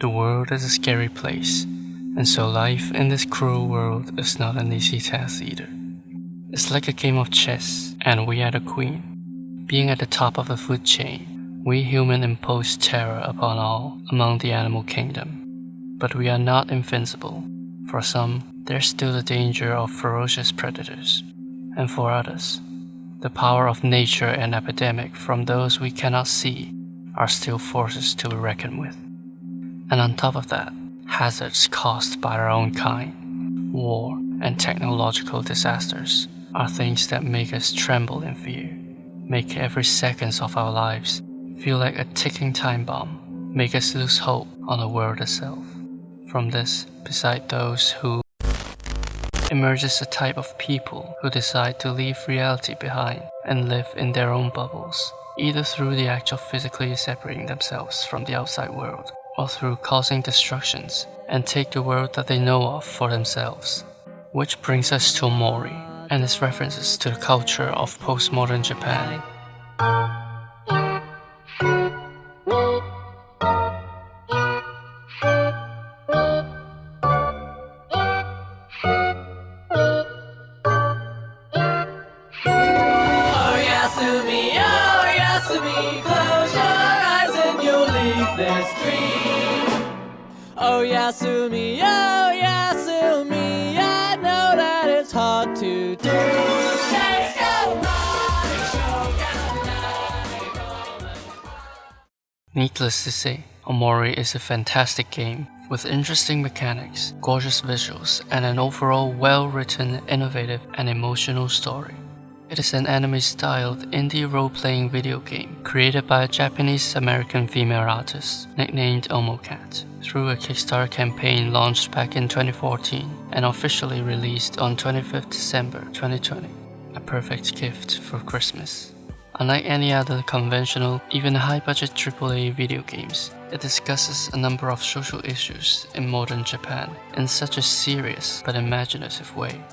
The world is a scary place, and so life in this cruel world is not an easy task either. It's like a game of chess, and we are the queen. Being at the top of the food chain, we humans impose terror upon all among the animal kingdom. But we are not invincible. For some, there's still the danger of ferocious predators, and for others, the power of nature and epidemic from those we cannot see are still forces to be reckoned with. And on top of that, hazards caused by our own kind, war, and technological disasters are things that make us tremble in fear, make every second of our lives feel like a ticking time bomb, make us lose hope on the world itself. From this, beside those who emerges a type of people who decide to leave reality behind and live in their own bubbles, either through the act of physically separating themselves from the outside world, or through causing destructions and take the world that they know of for themselves. Which brings us to Omori and its references to the culture of postmodern Japan. Oh Yasumi, I know that it's hard to do. Let's go, Needless to say, Omori is a fantastic game with interesting mechanics, gorgeous visuals, and an overall well-written, innovative, and emotional story. It is an anime-styled indie role-playing video game created by a Japanese-American female artist nicknamed Omocat through a Kickstarter campaign launched back in 2014 and officially released on 25th December 2020. A perfect gift for Christmas. Unlike any other conventional, even high-budget AAA video games, it discusses a number of social issues in modern Japan in such a serious but imaginative way.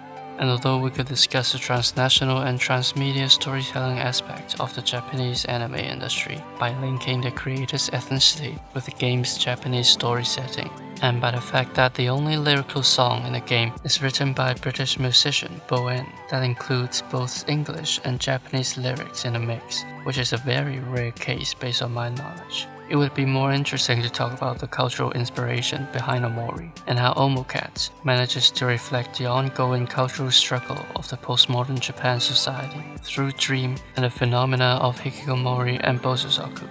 And although we could discuss the transnational and transmedia storytelling aspect of the Japanese anime industry by linking the creator's ethnicity with the game's Japanese story setting, and by the fact that the only lyrical song in the game is written by British musician Boen that includes both English and Japanese lyrics in a mix, which is a very rare case based on my knowledge. It would be more interesting to talk about the cultural inspiration behind Omori and how Omocat manages to reflect the ongoing cultural struggle of the postmodern Japan society through Dream and the phenomena of Hikikomori and Bosozoku.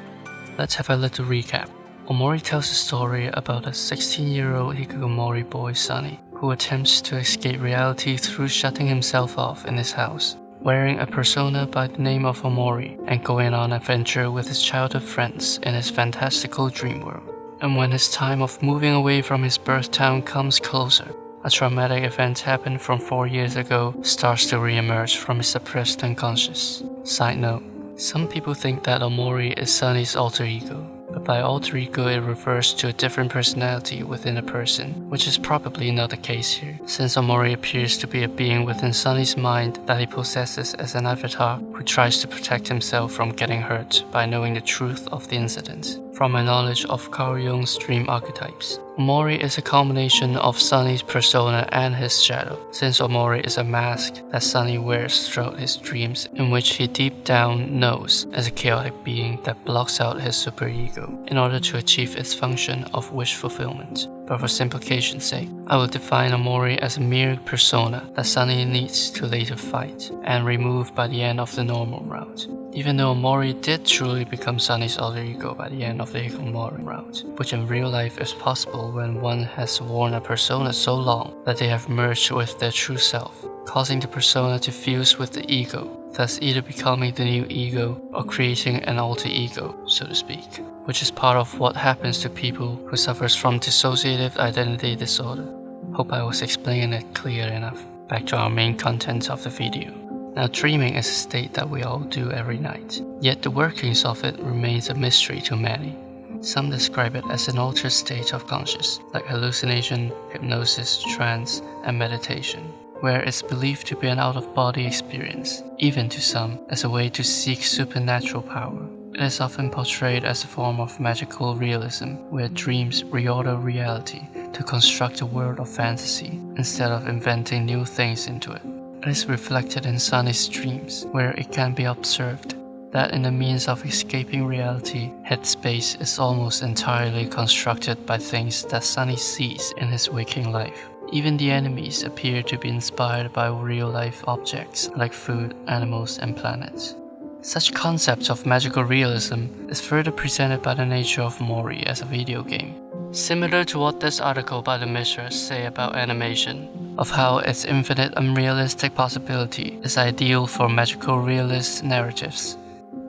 Let's have a little recap. Omori tells a story about a 16-year-old Hikikomori boy Sunny who attempts to escape reality through shutting himself off in his house, wearing a persona by the name of Omori and going on an adventure with his childhood friends in his fantastical dream world. And when his time of moving away from his birth town comes closer, a traumatic event happened from 4 years ago starts to re-emerge from his suppressed unconscious. Side note, some people think that Omori is Sunny's alter ego, but by alter ego it refers to a different personality within a person, which is probably not the case here, since Omori appears to be a being within Sunny's mind that he possesses as an avatar who tries to protect himself from getting hurt by knowing the truth of the incident. From my knowledge of Carl Jung's dream archetypes, Omori is a combination of Sunny's persona and his shadow, since Omori is a mask that Sunny wears throughout his dreams in which he deep down knows as a chaotic being that blocks out his superego in order to achieve its function of wish fulfillment. But for simplification's sake, I will define Omori as a mere persona that Sunny needs to later fight and remove by the end of the normal route. Even though Omori did truly become Sunny's alter ego by the end of the Hikikomori route, which in real life is possible when one has worn a persona so long that they have merged with their true self, causing the persona to fuse with the ego, thus either becoming the new ego or creating an alter ego, so to speak, which is part of what happens to people who suffers from dissociative identity disorder. Hope I was explaining it clear enough. Back to our main content of the video. Now, dreaming is a state that we all do every night, yet the workings of it remains a mystery to many. Some describe it as an altered state of consciousness, like hallucination, hypnosis, trance, and meditation, where it's believed to be an out-of-body experience, even to some as a way to seek supernatural power. It is often portrayed as a form of magical realism, where dreams reorder reality to construct a world of fantasy instead of inventing new things into it. It is reflected in Sunny's dreams, where it can be observed that in the means of escaping reality, headspace is almost entirely constructed by things that Sunny sees in his waking life. Even the enemies appear to be inspired by real-life objects like food, animals, and planets. Such concepts of magical realism is further presented by the nature of Mori as a video game. Similar to what this article by the Mishras say about animation, of how its infinite unrealistic possibility is ideal for magical realist narratives.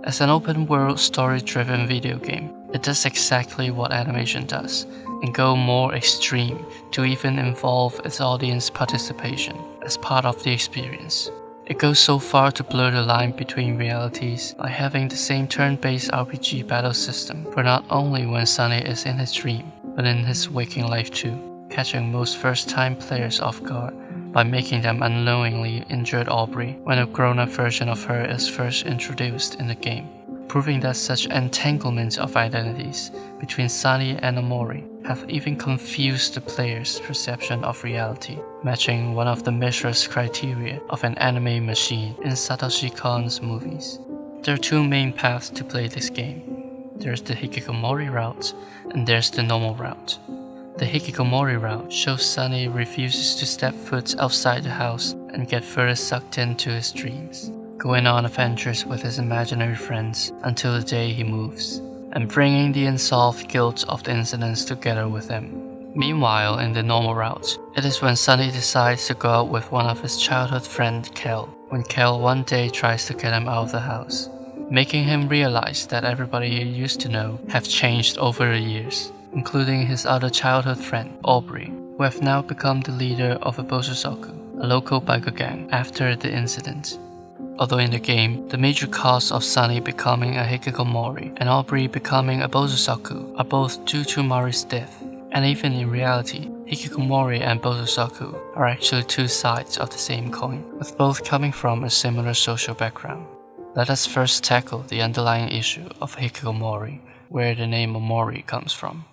As an open-world story-driven video game, it does exactly what animation does, and go more extreme to even involve its audience participation as part of the experience. It goes so far to blur the line between realities by having the same turn-based RPG battle system for not only when Sunny is in his dream, but in his waking life too, catching most first-time players off guard by making them unknowingly injure Aubrey when a grown-up version of her is first introduced in the game, proving that such entanglements of identities between Sunny and Omori have even confused the player's perception of reality, matching one of the Mishra's criteria of an anime machine in Satoshi Kon's movies. There are two main paths to play this game. There's the Hikikomori route, and there's the normal route. The Hikikomori route shows Sunny refuses to step foot outside the house and get further sucked into his dreams, going on adventures with his imaginary friends until the day he moves, and bringing the unsolved guilt of the incidents together with him. Meanwhile, in the normal route, it is when Sunny decides to go out with one of his childhood friend Kel, when Kel one day tries to get him out of the house, making him realize that everybody he used to know have changed over the years, including his other childhood friend, Aubrey, who have now become the leader of a Bosozoku, a local biker gang, after the incident. Although in the game, the major cause of Sunny becoming a Hikikomori and Aubrey becoming a Bosozoku are both due to Mori's death, and even in reality, Hikikomori and Bosozoku are actually two sides of the same coin, with both coming from a similar social background. Let us first tackle the underlying issue of Hikikomori, where the name Omori comes from.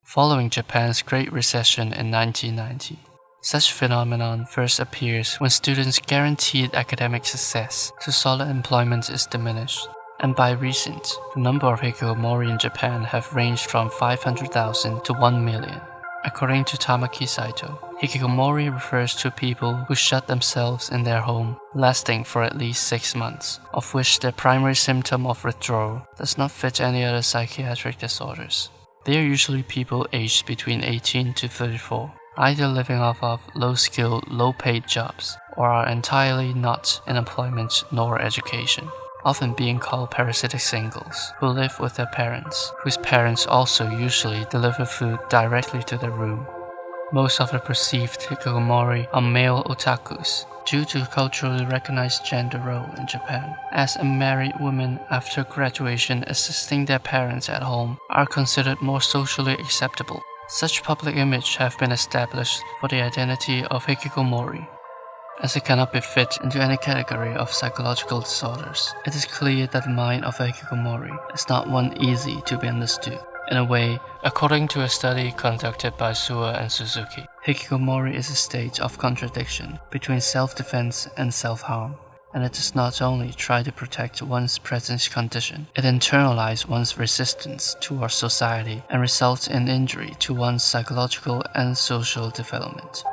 Following Japan's Great Recession in 1990, such phenomenon first appears when students' guaranteed academic success to solid employment is diminished, and by recent, the number of hikikomori in Japan have ranged from 500,000 to 1 million. According to Tamaki Saito, hikikomori refers to people who shut themselves in their home, lasting for at least 6 months, of which their primary symptom of withdrawal does not fit any other psychiatric disorders. They are usually people aged between 18 to 34, either living off of low-skilled, low-paid jobs, or are entirely not in employment nor education, often being called parasitic singles, who live with their parents, whose parents also usually deliver food directly to their room. Most of the perceived hikikomori are male otakus, due to culturally recognized gender role in Japan, as unmarried women after graduation assisting their parents at home are considered more socially acceptable. Such public image have been established for the identity of hikikomori. As it cannot be fit into any category of psychological disorders, it is clear that the mind of a hikikomori is not one easy to be understood. In a way, according to a study conducted by Suwa and Suzuki, hikikomori is a state of contradiction between self-defense and self-harm, and it does not only try to protect one's present condition, it internalizes one's resistance towards society and results in injury to one's psychological and social development.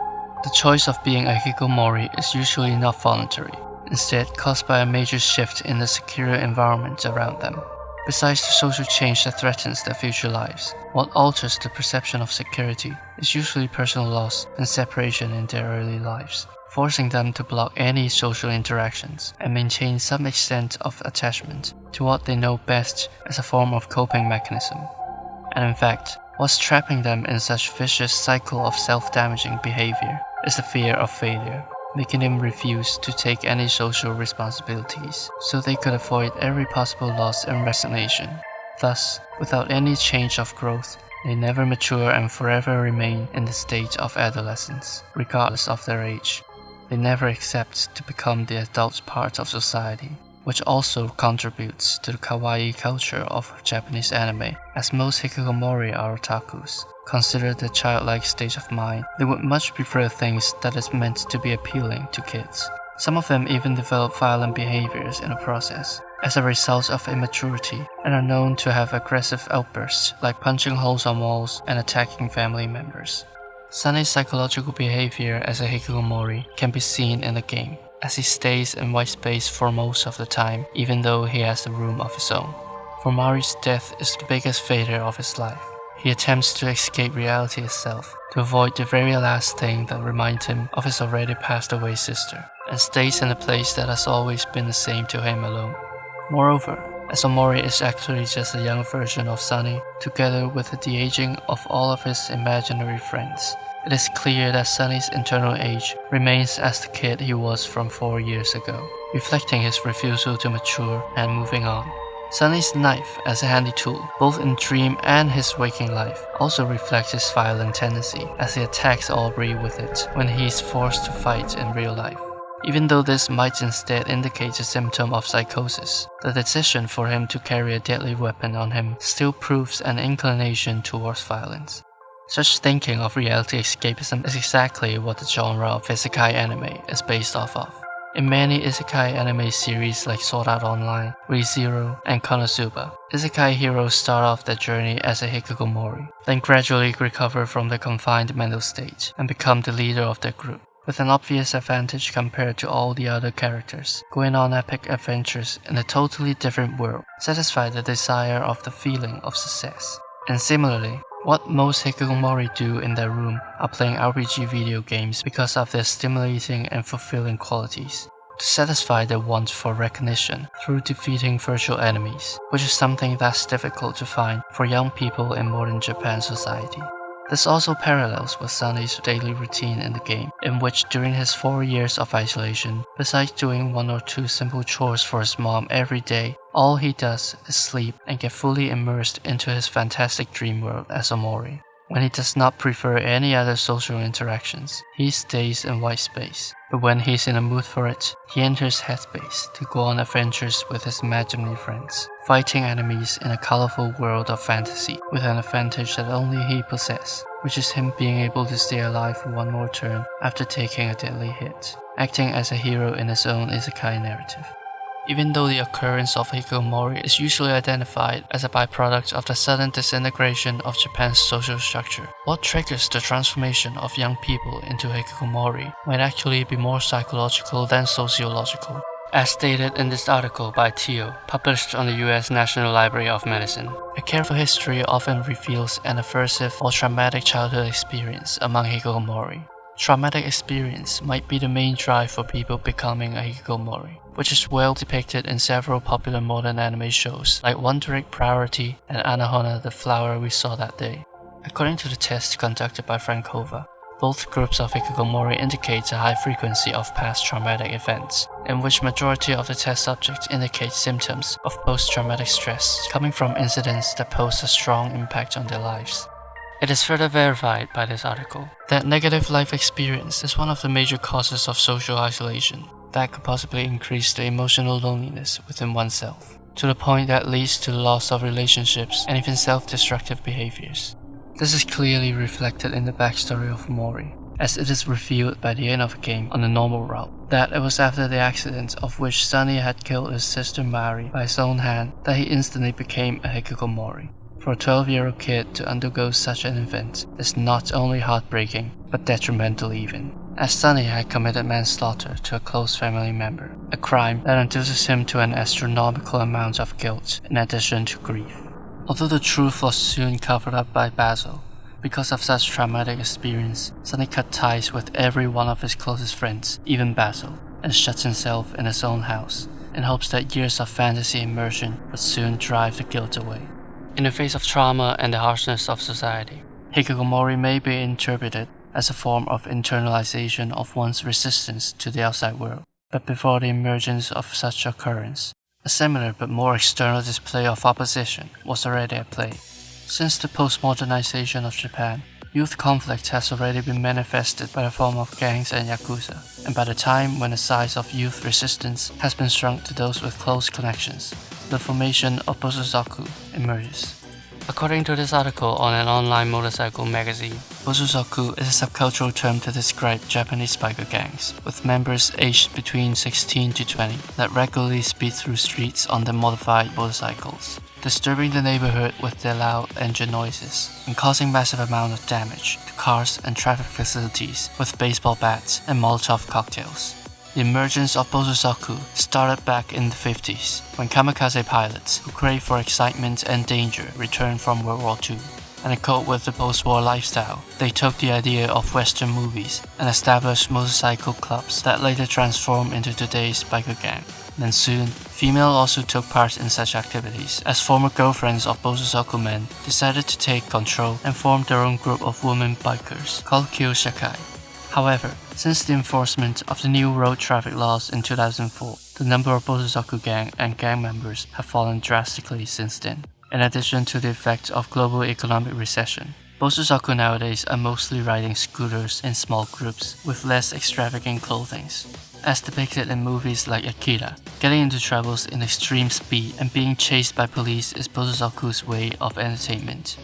The choice of being a hikikomori is usually not voluntary, instead caused by a major shift in the secure environment around them. Besides the social change that threatens their future lives, what alters the perception of security is usually personal loss and separation in their early lives, forcing them to block any social interactions and maintain some extent of attachment to what they know best as a form of coping mechanism. And in fact, what's trapping them in such vicious cycle of self-damaging behavior is the fear of failure, making them refuse to take any social responsibilities so they could avoid every possible loss and resignation. Thus, without any change of growth, they never mature and forever remain in the state of adolescence, regardless of their age. They never accept to become the adult part of society, which also contributes to the kawaii culture of Japanese anime, as most hikikomori are otakus. Considered the childlike stage of mind, they would much prefer things that is meant to be appealing to kids. Some of them even develop violent behaviors in the process, as a result of immaturity, and are known to have aggressive outbursts like punching holes on walls and attacking family members. Sunny's psychological behavior as a hikikomori can be seen in the game, as he stays in white space for most of the time, even though he has a room of his own. For Mari's death is the biggest failure of his life. He attempts to escape reality itself, to avoid the very last thing that reminds him of his already passed away sister, and stays in a place that has always been the same to him alone. Moreover, as Omori is actually just a young version of Sunny, together with the de-aging of all of his imaginary friends, it is clear that Sunny's internal age remains as the kid he was from 4 years ago, reflecting his refusal to mature and moving on. Sunny's knife as a handy tool, both in dream and his waking life, also reflects his violent tendency as he attacks Aubrey with it when he is forced to fight in real life. Even though this might instead indicate a symptom of psychosis, the decision for him to carry a deadly weapon on him still proves an inclination towards violence. Such thinking of reality escapism is exactly what the genre of isekai anime is based off of. In many isekai anime series like Sword Art Online, Re:Zero, and Konosuba, isekai heroes start off their journey as a hikikomori, then gradually recover from their confined mental state and become the leader of their group, with an obvious advantage compared to all the other characters, going on epic adventures in a totally different world, satisfy the desire of the feeling of success. And similarly, what most hikikomori do in their room are playing RPG video games because of their stimulating and fulfilling qualities, to satisfy their want for recognition through defeating virtual enemies, which is something that's difficult to find for young people in modern Japan society. This also parallels with Sunny's daily routine in the game, in which during his 4 years of isolation, besides doing 1 or 2 simple chores for his mom every day, all he does is sleep and get fully immersed into his fantastic dream world as Omori. When he does not prefer any other social interactions, he stays in white space. But when he's in a mood for it, he enters headspace to go on adventures with his imaginary friends, fighting enemies in a colorful world of fantasy with an advantage that only he possesses, which is him being able to stay alive for 1 more turn after taking a deadly hit, acting as a hero in his own isekai narrative. Even though the occurrence of hikikomori is usually identified as a byproduct of the sudden disintegration of Japan's social structure, what triggers the transformation of young people into hikikomori might actually be more psychological than sociological. As stated in this article by Teo, published on the US National Library of Medicine, a careful history often reveals an aversive or traumatic childhood experience among hikikomori. Traumatic experience might be the main drive for people becoming a hikikomori, which is well depicted in several popular modern anime shows like Wandering Priority and Anohana the Flower We Saw That Day. According to the test conducted by Frankova, both groups of hikikomori indicate a high frequency of past traumatic events, in which majority of the test subjects indicate symptoms of post-traumatic stress coming from incidents that pose a strong impact on their lives. It is further verified by this article that negative life experience is one of the major causes of social isolation that could possibly increase the emotional loneliness within oneself, to the point that leads to the loss of relationships and even self-destructive behaviors. This is clearly reflected in the backstory of Mori, as it is revealed by the end of the game on the normal route that it was after the accident of which Sunny had killed his sister Mari by his own hand that he instantly became a hikikomori. For a 12-year-old kid to undergo such an event is not only heartbreaking, but detrimental even, as Sunny had committed manslaughter to a close family member, a crime that induces him to an astronomical amount of guilt in addition to grief. Although the truth was soon covered up by Basil, because of such traumatic experience, Sunny cut ties with every one of his closest friends, even Basil, and shuts himself in his own house, in hopes that years of fantasy immersion would soon drive the guilt away. In the face of trauma and the harshness of society, hikikomori may be interpreted as a form of internalization of one's resistance to the outside world. But before the emergence of such occurrence, a similar but more external display of opposition was already at play. Since the postmodernization of Japan, Youth conflict has already been manifested by the form of gangs and yakuza, and by the time when the size of youth resistance has been shrunk to those with close connections, the formation of Bosozoku emerges. According to this article on an online motorcycle magazine, Bosozoku is a subcultural term to describe Japanese biker gangs, with members aged between 16 to 20 that regularly speed through streets on their modified motorcycles, disturbing the neighborhood with their loud engine noises, and causing massive amount of damage to cars and traffic facilities with baseball bats and Molotov cocktails. The emergence of Bosozoku started back in the 50s, when kamikaze pilots who craved for excitement and danger returned from World War II. And to cope with the post-war lifestyle, they took the idea of Western movies and established motorcycle clubs that later transformed into today's biker gang. Then soon, females also took part in such activities, as former girlfriends of Bosozoku men decided to take control and formed their own group of women bikers called Kyoshakai. However, since the enforcement of the new road traffic laws in 2004, the number of Bosozoku gang and gang members have fallen drastically since then. In addition to the effect of global economic recession, Bosozoku nowadays are mostly riding scooters in small groups with less extravagant clothing. As depicted in movies like Akira, getting into troubles in extreme speed and being chased by police is Bosozoku's way of entertainment.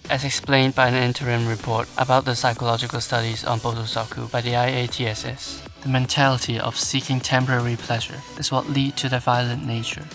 As explained by an interim report about the psychological studies on Bosozoku by the IATSS, the mentality of seeking temporary pleasure is what leads to their violent nature.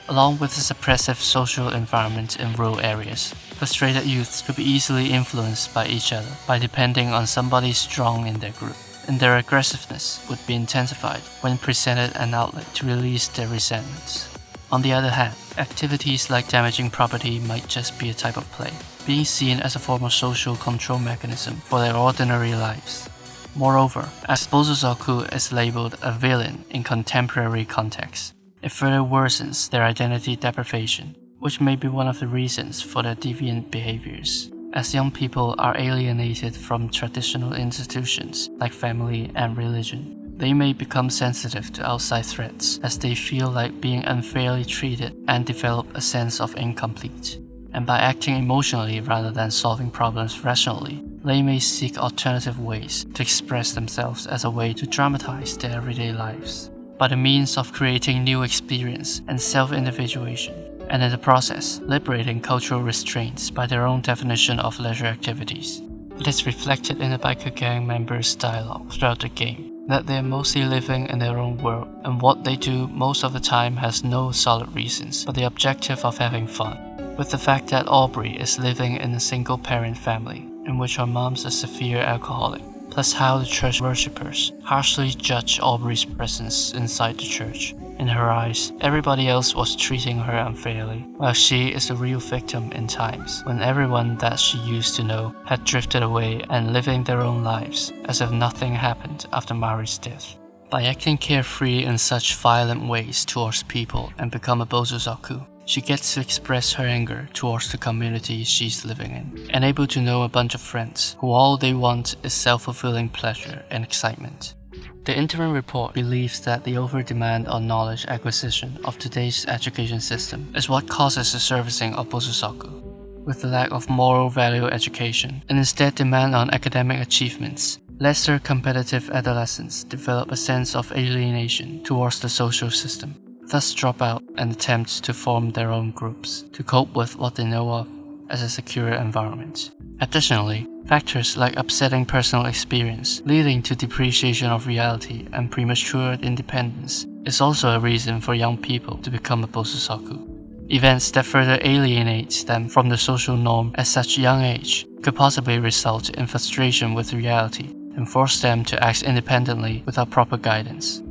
Along with the suppressive social environment in rural areas, frustrated youths could be easily influenced by each other by depending on somebody strong in their group, and their aggressiveness would be intensified when presented an outlet to release their resentments. On the other hand, activities like damaging property might just be a type of play, being seen as a form of social control mechanism for their ordinary lives. Moreover, as Bosozoku is labeled a villain in contemporary context, it further worsens their identity deprivation, which may be one of the reasons for their deviant behaviors, as young people are alienated from traditional institutions like family and religion. They may become sensitive to outside threats as they feel like being unfairly treated and develop a sense of incomplete. And by acting emotionally rather than solving problems rationally, they may seek alternative ways to express themselves as a way to dramatize their everyday lives, by the means of creating new experience and self-individuation, and in the process, liberating cultural restraints by their own definition of leisure activities. It is reflected in the biker gang members' dialogue throughout the game, that they are mostly living in their own world, and what they do most of the time has no solid reasons but the objective of having fun. With the fact that Aubrey is living in a single-parent family, in which her mom's a severe alcoholic, plus how the church worshippers harshly judge Aubrey's presence inside the church. In her eyes, everybody else was treating her unfairly, while she is the real victim in times when everyone that she used to know had drifted away and living their own lives as if nothing happened after Mari's death. By acting carefree in such violent ways towards people and become a Bosozoku, she gets to express her anger towards the community she's living in, and able to know a bunch of friends who all they want is self-fulfilling pleasure and excitement. The interim report believes that the over-demand on knowledge acquisition of today's education system is what causes the servicing of Bosozoku. With the lack of moral value education, and instead demand on academic achievements, lesser competitive adolescents develop a sense of alienation towards the social system, thus drop out and attempt to form their own groups to cope with what they know of as a secure environment. Additionally, factors like upsetting personal experience leading to depreciation of reality and premature independence is also a reason for young people to become a Bosozoku. Events that further alienate them from the social norm at such a young age could possibly result in frustration with reality and force them to act independently without proper guidance.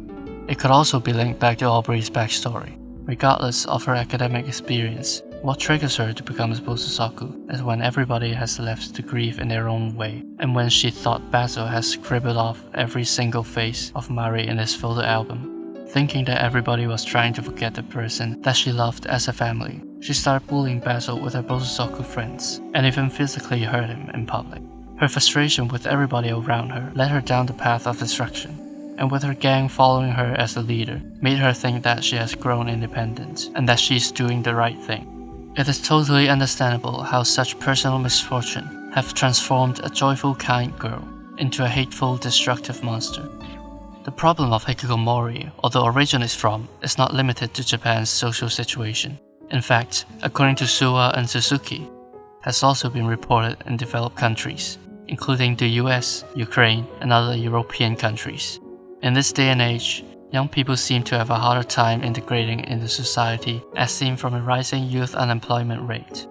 It could also be linked back to Aubrey's backstory. Regardless of her academic experience, what triggers her to become a Bosozoku is when everybody has left to grieve in their own way, and when she thought Basil had scribbled off every single face of Mari in his photo album. Thinking that everybody was trying to forget the person that she loved as a family, she started bullying Basil with her Bosozoku friends, and even physically hurt him in public. Her frustration with everybody around her led her down the path of destruction, and with her gang following her as a leader, made her think that she has grown independent and that she is doing the right thing. It is totally understandable how such personal misfortune have transformed a joyful kind girl into a hateful, destructive monster. The problem of hikikomori, although originates from, is not limited to Japan's social situation. In fact, according to Suwa and Suzuki, has also been reported in developed countries, including the US, Ukraine, and other European countries. In this day and age, young people seem to have a harder time integrating into society, as seen from a rising youth unemployment rate.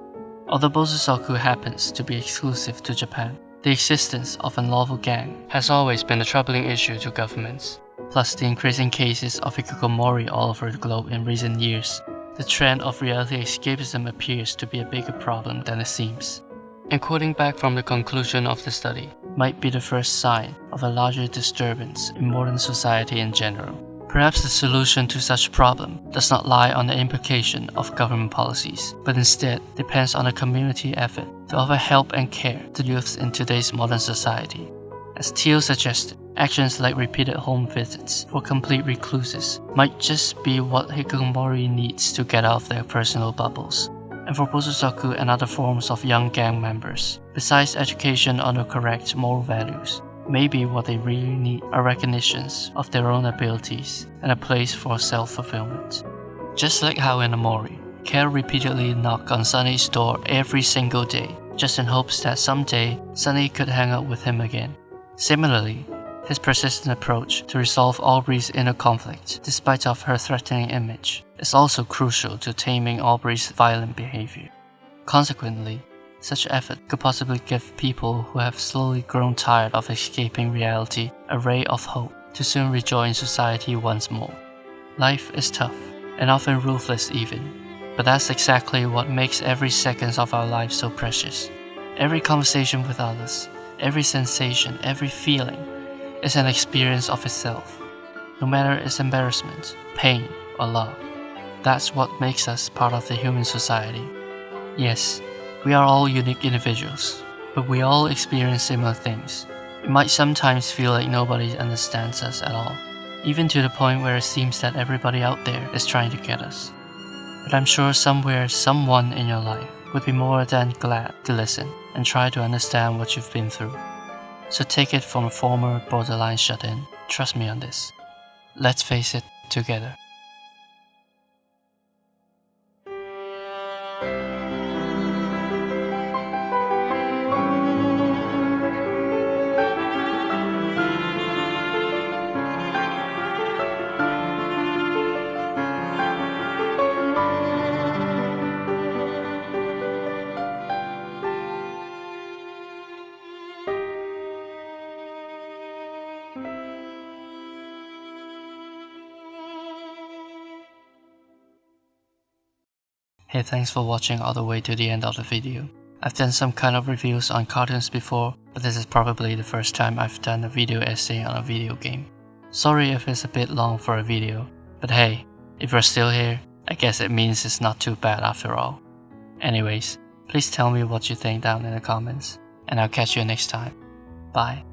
Although Bosozoku happens to be exclusive to Japan, the existence of a unlawful gang has always been a troubling issue to governments. Plus the increasing cases of hikikomori all over the globe in recent years, the trend of reality escapism appears to be a bigger problem than it seems. And quoting back from the conclusion of the study, might be the first sign of a larger disturbance in modern society in general. Perhaps the solution to such problem does not lie on the implication of government policies, but instead depends on a community effort to offer help and care to youths in today's modern society. As Teal suggested, actions like repeated home visits for complete recluses might just be what hikikomori needs to get out of their personal bubbles. And for Bosozoku and other forms of young gang members, besides education on the correct moral values, maybe what they really need are recognitions of their own abilities and a place for self-fulfillment. Just like how in Omori, Care repeatedly knocked on Sunny's door every single day, just in hopes that someday Sunny could hang out with him again. Similarly, his persistent approach to resolve Aubrey's inner conflict, despite of her threatening image, is also crucial to taming Aubrey's violent behavior. Consequently, such effort could possibly give people who have slowly grown tired of escaping reality a ray of hope to soon rejoin society once more. Life is tough, and often ruthless even, but that's exactly what makes every second of our lives so precious. Every conversation with others, every sensation, every feeling is an experience of itself, no matter its embarrassment, pain, or love. That's what makes us part of the human society. Yes, we are all unique individuals, but we all experience similar things. It might sometimes feel like nobody understands us at all, even to the point where it seems that everybody out there is trying to get us. But I'm sure somewhere, someone in your life would be more than glad to listen and try to understand what you've been through. So take it from a former borderline shut-in. Trust me on this. Let's face it together. Hey, thanks for watching all the way to the end of the video. I've done some kind of reviews on cartoons before, but this is probably the first time I've done a video essay on a video game. Sorry if it's a bit long for a video, but hey, if you're still here, I guess it means it's not too bad after all. Anyways, please tell me what you think down in the comments, and I'll catch you next time. Bye.